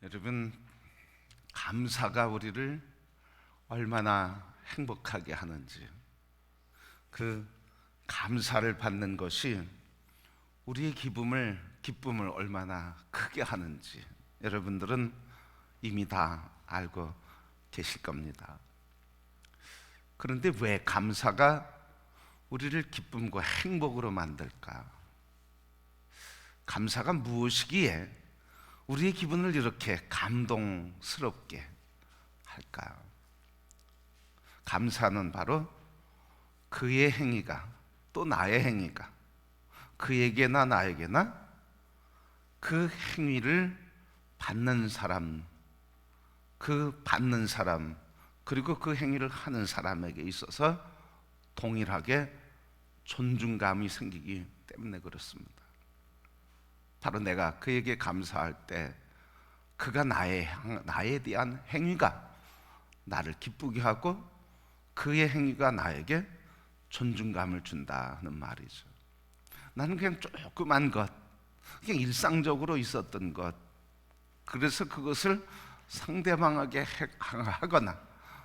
여러분, 감사가 우리를 얼마나 행복하게 하는지, 그 감사를 받는 것이 우리의 기쁨을 얼마나 크게 하는지 여러분들은 이미 다 알고 계실 겁니다. 그런데 왜 감사가 우리를 기쁨과 행복으로 만들까? 감사가 무엇이기에 우리의 기분을 이렇게 감동스럽게 할까? 감사는 바로 그의 행위가, 또 나의 행위가 그에게나 나에게나 그 행위를 받는 사람, 그리고 그 행위를 하는 사람에게 있어서 동일하게 존중감이 생기기 때문에 그렇습니다. 바로 내가 그에게 감사할 때 그가 나에 대한 행위가 나를 기쁘게 하고 그의 행위가 나에게 존중감을 준다는 말이죠. 나는 그냥 조그만 것, 그냥 일상적으로 있었던 것, 그래서 그것을 상대방에게 하거나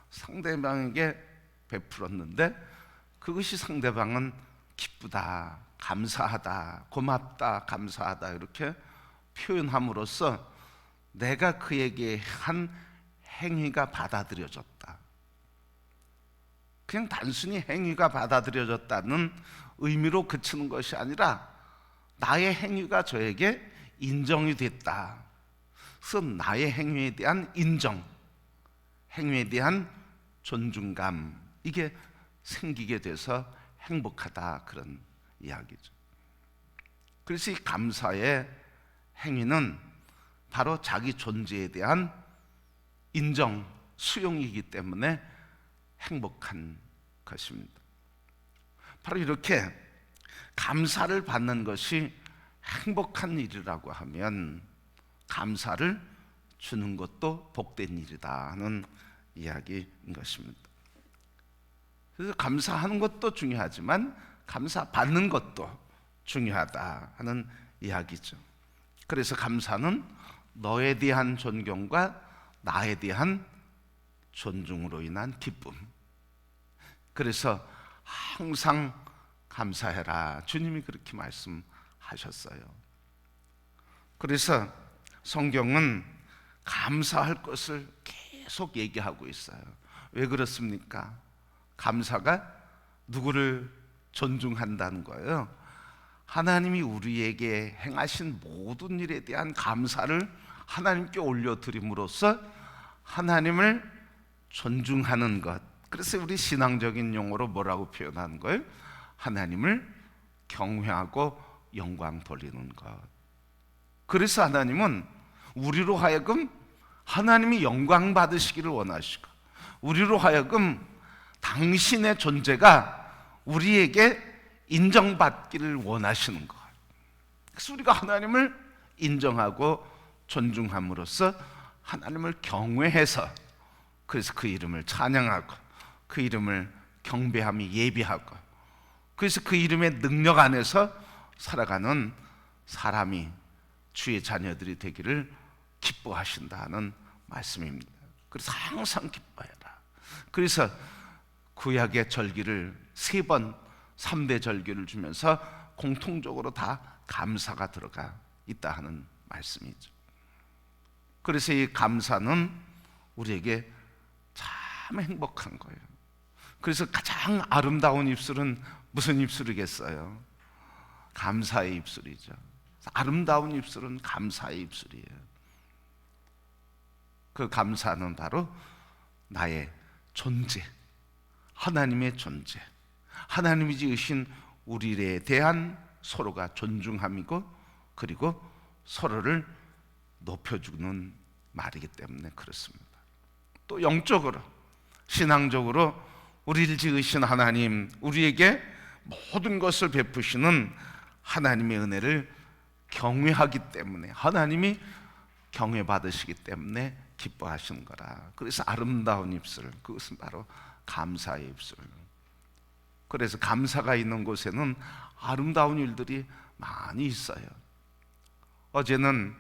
상대방에게 베풀었는데 그것이 상대방은 기쁘다, 감사하다, 고맙다, 감사하다 이렇게 표현함으로써 내가 그에게 한 행위가 받아들여졌다. 그냥 단순히 행위가 받아들여졌다는 의미로 그치는 것이 아니라 나의 행위가 저에게 인정이 됐다. 그래서 나의 행위에 대한 인정, 행위에 대한 존중감, 이게 생기게 돼서 행복하다, 그런 이야기죠. 그래서 이 감사의 행위는 바로 자기 존재에 대한 인정, 수용이기 때문에 행복한 것입니다. 바로 이렇게 감사를 받는 것이 행복한 일이라고 하면 감사를 주는 것도 복된 일이다 하는 이야기인 것입니다. 그래서 감사하는 것도 중요하지만 감사 받는 것도 중요하다 하는 이야기죠. 그래서 감사는 너에 대한 존경과 나에 대한 존중으로 인한 기쁨. 그래서 항상 감사해라, 주님이 그렇게 말씀하셨어요. 그래서 성경은 감사할 것을 계속 얘기하고 있어요. 왜 그렇습니까? 감사가 누구를 존중한다는 거예요. 하나님이 우리에게 행하신 모든 일에 대한 감사를 하나님께 올려드림으로써 하나님을 존중하는 것. 그래서 우리 신앙적인 용어로 뭐라고 표현하는 거예요? 하나님을 경외하고 영광 돌리는 것. 그래서 하나님은 우리로 하여금 하나님이 영광 받으시기를 원하시고 우리로 하여금 당신의 존재가 우리에게 인정받기를 원하시는 거예요. 그래서 우리가 하나님을 인정하고 존중함으로써 하나님을 경외해서, 그래서 그 이름을 찬양하고 그 이름을 경배하며 예비하고, 그래서 그 이름의 능력 안에서 살아가는 사람이, 주의 자녀들이 되기를 기뻐하신다는 말씀입니다. 그래서 항상 기뻐해라. 그래서 구약의 절기를 3번 3대 절기를 주면서 공통적으로 다 감사가 들어가 있다 하는 말씀이죠. 그래서 이 감사는 우리에게 참 행복한 거예요. 그래서 가장 아름다운 입술은 무슨 입술이겠어요? 감사의 입술이죠. 아름다운 입술은 감사의 입술이에요. 그 감사는 바로 나의 존재, 하나님의 존재, 하나님이 지으신 우리에 대한 서로가 존중함이고, 그리고 서로를 높여주는 말이기 때문에 그렇습니다. 또 영적으로, 신앙적으로 우리를 지으신 하나님, 우리에게 모든 것을 베푸시는 하나님의 은혜를 경외하기 때문에, 하나님이 경외받으시기 때문에 기뻐하시는 거라. 그래서 아름다운 입술, 그것은 바로 감사의 입술. 그래서 감사가 있는 곳에는 아름다운 일들이 많이 있어요. 어제는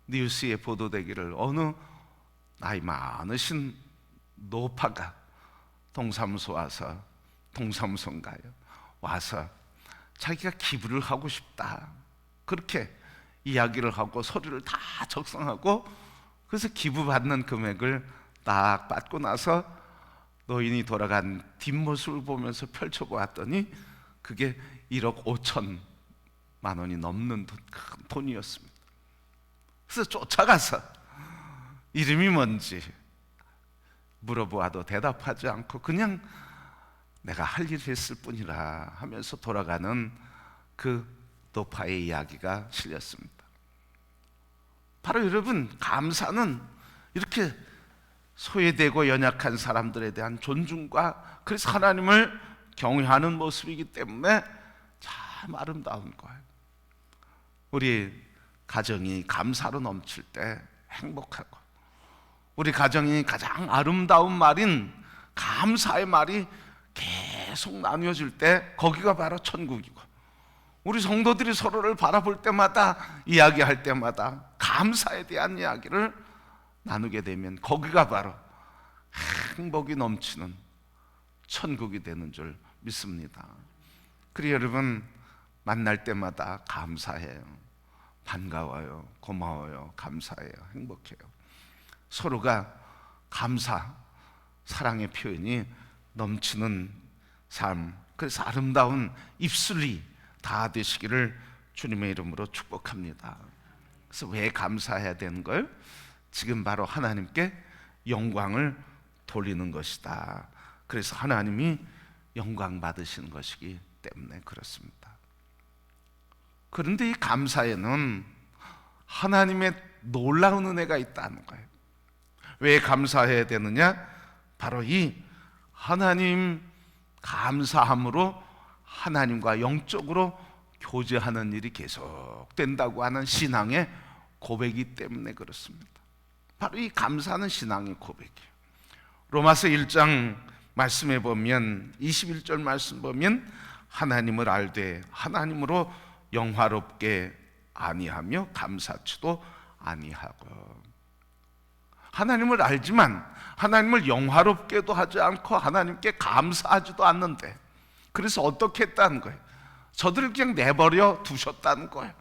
뉴스에 보도되기를 어느 나이 많으신 노파가 동사무소 와서, 동사무소인가요? 와서 자기가 기부를 하고 싶다, 그렇게 이야기를 하고 서류를 다 작성하고, 그래서 기부받는 금액을 딱 받고 나서 노인이 돌아간 뒷모습을 보면서 펼쳐보았더니 그게 1억 5천만 원이 넘는 큰 돈이었습니다. 그래서 쫓아가서 이름이 뭔지 물어보아도 대답하지 않고 그냥 내가 할 일 했을 뿐이라 하면서 돌아가는 그 노파의 이야기가 실렸습니다. 바로 여러분, 감사는 이렇게 소외되고 연약한 사람들에 대한 존중과, 그래서 하나님을 경외하는 모습이기 때문에 참 아름다운 거예요. 우리 가정이 감사로 넘칠 때 행복하고, 우리 가정이 가장 아름다운 말인 감사의 말이 계속 나뉘어질 때 거기가 바로 천국이고, 우리 성도들이 서로를 바라볼 때마다, 이야기할 때마다 감사에 대한 이야기를 나누게 되면 거기가 바로 행복이 넘치는 천국이 되는 줄 믿습니다. 그리고 여러분, 만날 때마다 감사해요, 반가워요, 고마워요, 감사해요, 행복해요. 서로가 감사, 사랑의 표현이 넘치는 삶, 그래서 아름다운 입술이 다 되시기를 주님의 이름으로 축복합니다. 그래서 왜 감사해야 되는 걸? 지금 바로 하나님께 영광을 돌리는 것이다. 그래서 하나님이 영광 받으시는 것이기 때문에 그렇습니다. 그런데 이 감사에는 하나님의 놀라운 은혜가 있다는 거예요. 왜 감사해야 되느냐? 바로 이 하나님 감사함으로 하나님과 영적으로 교제하는 일이 계속 된다고 하는 신앙의 고백이기 때문에 그렇습니다. 바로 이 감사는 신앙의 고백이에요. 로마서 1장 말씀에 보면 21절 말씀 보면 하나님을 알되 하나님으로 영화롭게 아니하며 감사치도 아니하고, 하나님을 알지만 하나님을 영화롭게도 하지 않고 하나님께 감사하지도 않는데, 그래서 어떻게 했다는 거예요? 저들을 그냥 내버려 두셨다는 거예요.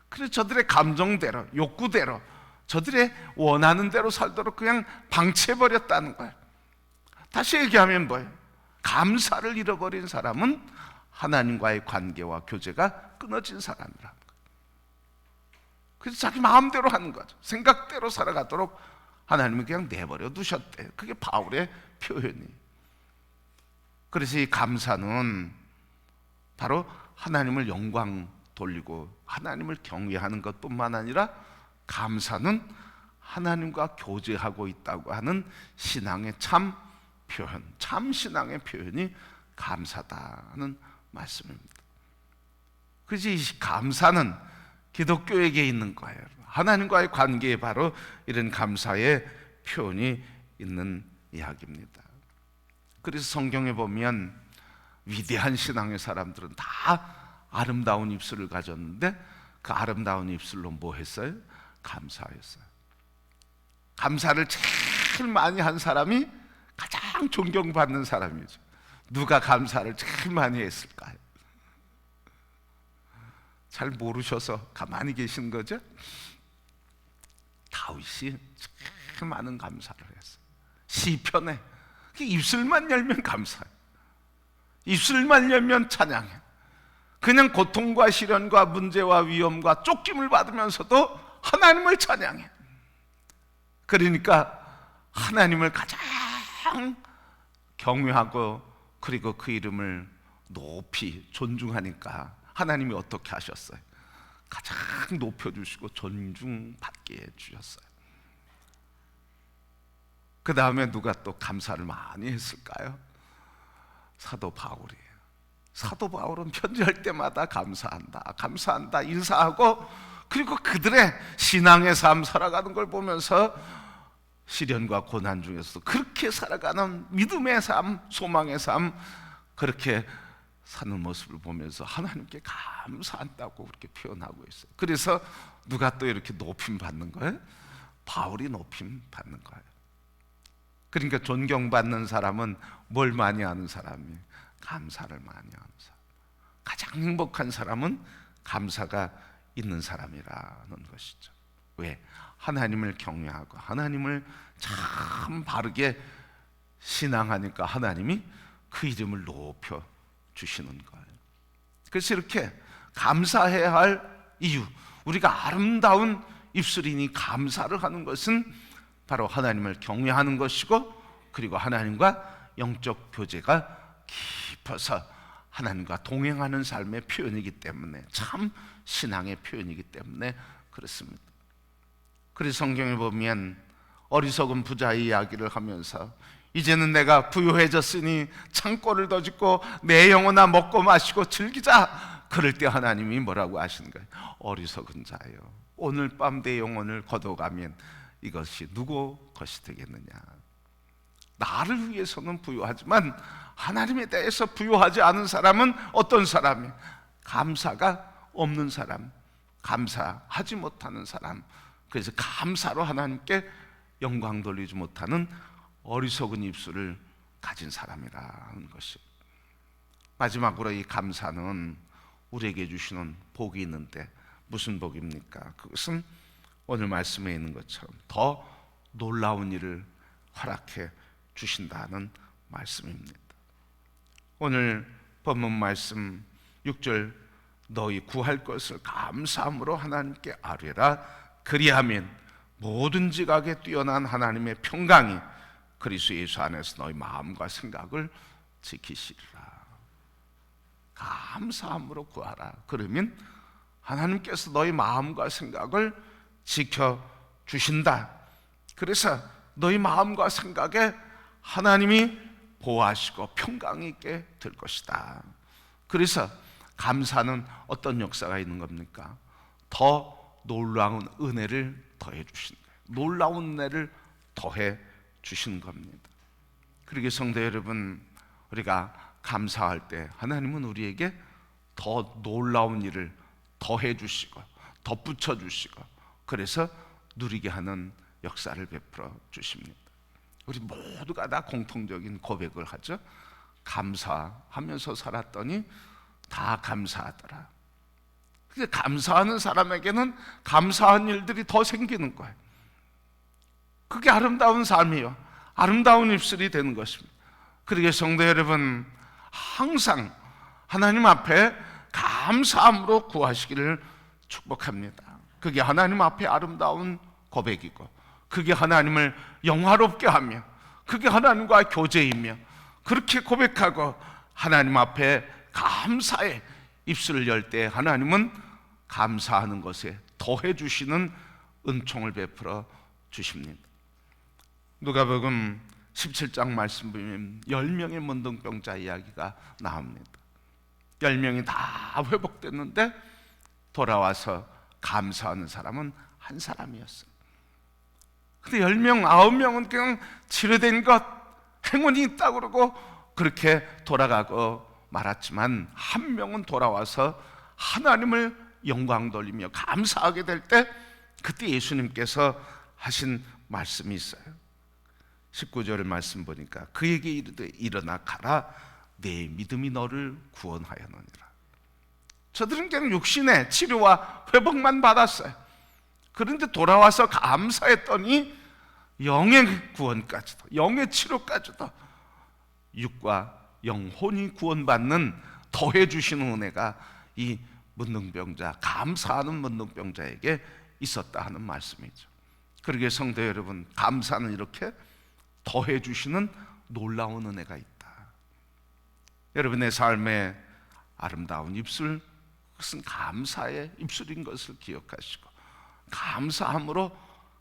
그래서 저들의 감정대로, 욕구대로, 저들의 원하는 대로 살도록 그냥 방치해버렸다는 거예요. 다시 얘기하면 뭐예요? 감사를 잃어버린 사람은 하나님과의 관계와 교제가 끊어진 사람이라는 거예요. 그래서 자기 마음대로 하는 거죠. 생각대로 살아가도록 하나님은 그냥 내버려 두셨대요. 그게 바울의 표현이. 그래서 이 감사는 바로 하나님을 영광 돌리고 하나님을 경외하는 것뿐만 아니라, 감사는 하나님과 교제하고 있다고 하는 신앙의 참 표현, 참 신앙의 표현이 감사다는 말씀입니다. 그래서 이 감사는 기독교에게 있는 거예요. 하나님과의 관계에 바로 이런 감사의 표현이 있는 이야기입니다. 그래서 성경에 보면 위대한 신앙의 사람들은 다 아름다운 입술을 가졌는데 그 아름다운 입술로 뭐 했어요? 감사했어요. 감사를 제일 많이 한 사람이 가장 존경받는 사람이죠. 누가 감사를 제일 많이 했을까요? 잘 모르셔서 가만히 계신 거죠? 다윗이 제일 많은 감사를 했어요. 시편에 입술만 열면 감사해요. 입술만 열면 찬양해요. 그냥 고통과 시련과 문제와 위험과 쫓김을 받으면서도 하나님을 찬양해요. 그러니까 하나님을 가장 경외하고 그리고 그 이름을 높이 존중하니까 하나님이 어떻게 하셨어요? 가장 높여주시고 존중받게 해주셨어요. 그 다음에 누가 또 감사를 많이 했을까요? 사도 바울이에요. 사도 바울은 편지할 때마다 감사한다, 감사한다 인사하고, 그리고 그들의 신앙의 삶 살아가는 걸 보면서 시련과 고난 중에서도 그렇게 살아가는 믿음의 삶, 소망의 삶, 그렇게 사는 모습을 보면서 하나님께 감사한다고 그렇게 표현하고 있어요. 그래서 누가 또 이렇게 높임 받는 거예요? 바울이 높임 받는 거예요. 그러니까 존경받는 사람은 뭘 많이 하는 사람이에요? 감사를 많이 하는 사람. 가장 행복한 사람은 감사가 있는 사람이라는 것이죠. 왜? 하나님을 경외하고 하나님을 참 바르게 신앙하니까 하나님이 그 이름을 높여 주시는 거예요. 그래서 이렇게 감사해야 할 이유, 우리가 아름다운 입술이니 감사를 하는 것은 바로 하나님을 경외하는 것이고, 그리고 하나님과 영적 교제가 깊어서 하나님과 동행하는 삶의 표현이기 때문에, 참 신앙의 표현이기 때문에 그렇습니다. 그래서 성경에 보면 어리석은 부자의 이야기를 하면서 이제는 내가 부유해졌으니 창고를 더 짓고 내 영혼아 먹고 마시고 즐기자. 그럴 때 하나님이 뭐라고 하시는 거예요? 어리석은 자요, 오늘 밤 내 영혼을 거둬가면 이것이 누구 것이 되겠느냐. 나를 위해서는 부유하지만 하나님에 대해서 부유하지 않은 사람은 어떤 사람이에요? 감사가 없는 사람, 감사하지 못하는 사람. 그래서 감사로 하나님께 영광 돌리지 못하는 어리석은 입술을 가진 사람이라는 것이. 마지막으로 이 감사는 우리에게 주시는 복이 있는데 무슨 복입니까? 그것은 오늘 말씀에 있는 것처럼 더 놀라운 일을 허락해 주신다는 말씀입니다. 오늘 본문 말씀 6절, 너희 구할 것을 감사함으로 하나님께 아뢰라. 그리하면 모든 지각에 뛰어난 하나님의 평강이 그리스도 예수 안에서 너희 마음과 생각을 지키시리라. 감사함으로 구하라. 그러면 하나님께서 너희 마음과 생각을 지켜주신다. 그래서 너희 마음과 생각에 하나님이 보호하시고 평강이 있게 될 것이다. 그래서 감사는 어떤 역사가 있는 겁니까? 더 놀라운 은혜를 더해 주시는 거예요. 놀라운 은혜를 더해 주신 겁니다. 그러게 성도 여러분, 우리가 감사할 때 하나님은 우리에게 더 놀라운 일을 더해 주시고 덧붙여 주시고, 그래서 누리게 하는 역사를 베풀어 주십니다. 우리 모두가 다 공통적인 고백을 하죠. 감사하면서 살았더니 다 감사하더라. 근데 감사하는 사람에게는 감사한 일들이 더 생기는 거예요. 그게 아름다운 삶이요, 아름다운 입술이 되는 것입니다. 그러게 성도 여러분, 항상 하나님 앞에 감사함으로 구하시기를 축복합니다. 그게 하나님 앞에 아름다운 고백이고, 그게 하나님을 영화롭게 하며, 그게 하나님과의 교제이며, 그렇게 고백하고 하나님 앞에 감사의 입술을 열 때 하나님은 감사하는 것에 더해 주시는 은총을 베풀어 주십니다. 누가복음 17장 말씀 보면 10명의 문둥병자 이야기가 나옵니다. 10명이 다 회복됐는데 돌아와서 감사하는 사람은 한 사람이었어요. 근데 10명, 9명은 그냥 치료된 것, 행운이 있다고 그러고 그렇게 돌아가고 말았지만, 한 명은 돌아와서 하나님을 영광 돌리며 감사하게 될 때, 그때 예수님께서 하신 말씀이 있어요. 19절 말씀 보니까 그에게 이르되 일어나 가라, 내 믿음이 너를 구원하였느니라. 저들은 그냥 육신의 치료와 회복만 받았어요. 그런데 돌아와서 감사했더니 영의 구원까지도, 영의 치료까지도, 육과 영혼이 구원받는 더해 주시는 은혜가 이 문둥병자, 감사하는 문둥병자에게 있었다 하는 말씀이죠. 그러게 성도 여러분, 감사는 이렇게 더해 주시는 놀라운 은혜가 있다. 여러분의 삶에 아름다운 입술, 그것은 감사의 입술인 것을 기억하시고, 감사함으로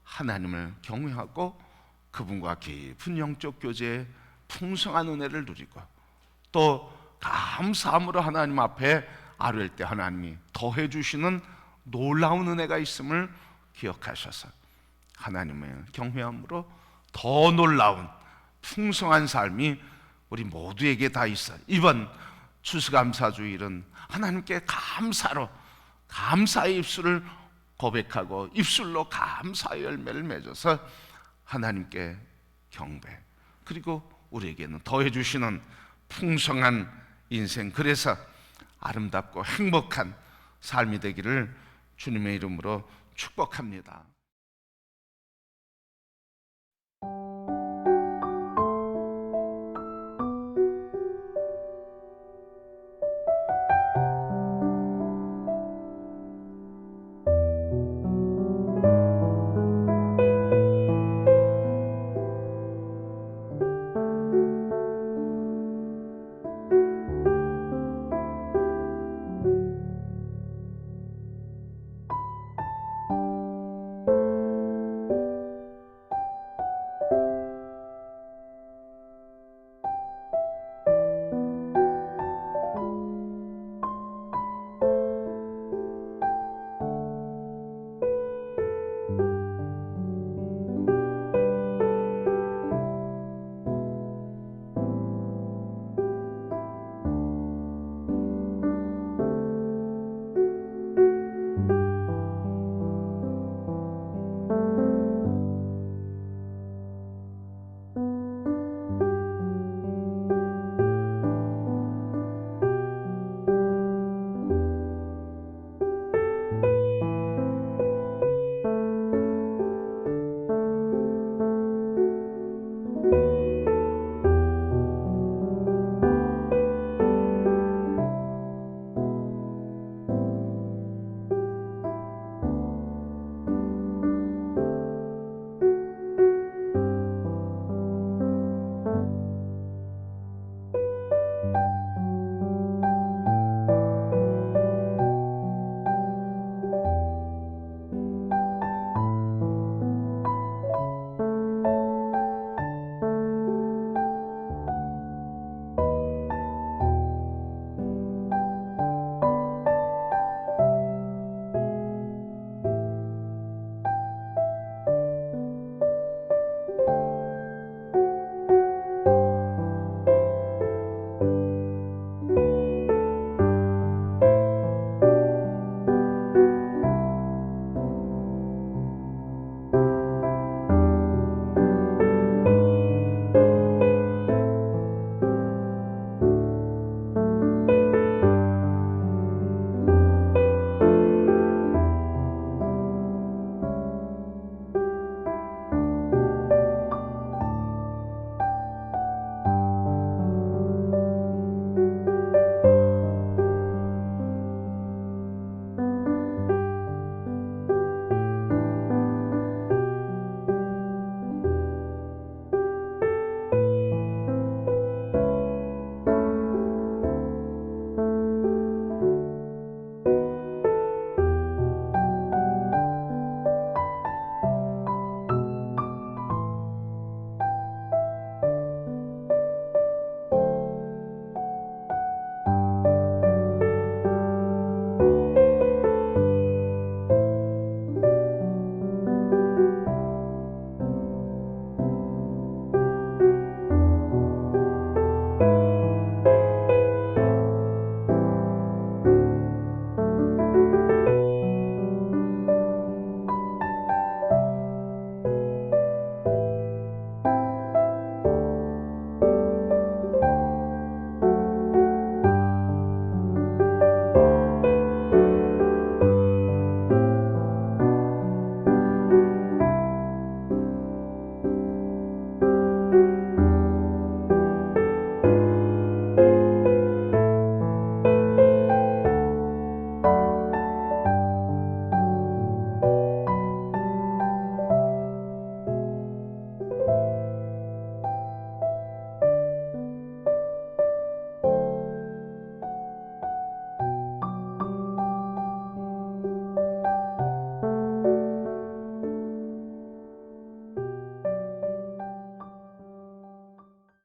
하나님을 경외하고 그분과 깊은 영적 교제에 풍성한 은혜를 누리고, 또 감사함으로 하나님 앞에 아뢰일 때 하나님이 더해 주시는 놀라운 은혜가 있음을 기억하셔서 하나님의 경외함으로 더 놀라운 풍성한 삶이 우리 모두에게 다 있어요. 이번 추수감사주일은 하나님께 감사로 감사의 입술을 고백하고 입술로 감사의 열매를 맺어서 하나님께 경배, 그리고 우리에게는 더해주시는 풍성한 인생, 그래서 아름답고 행복한 삶이 되기를 주님의 이름으로 축복합니다.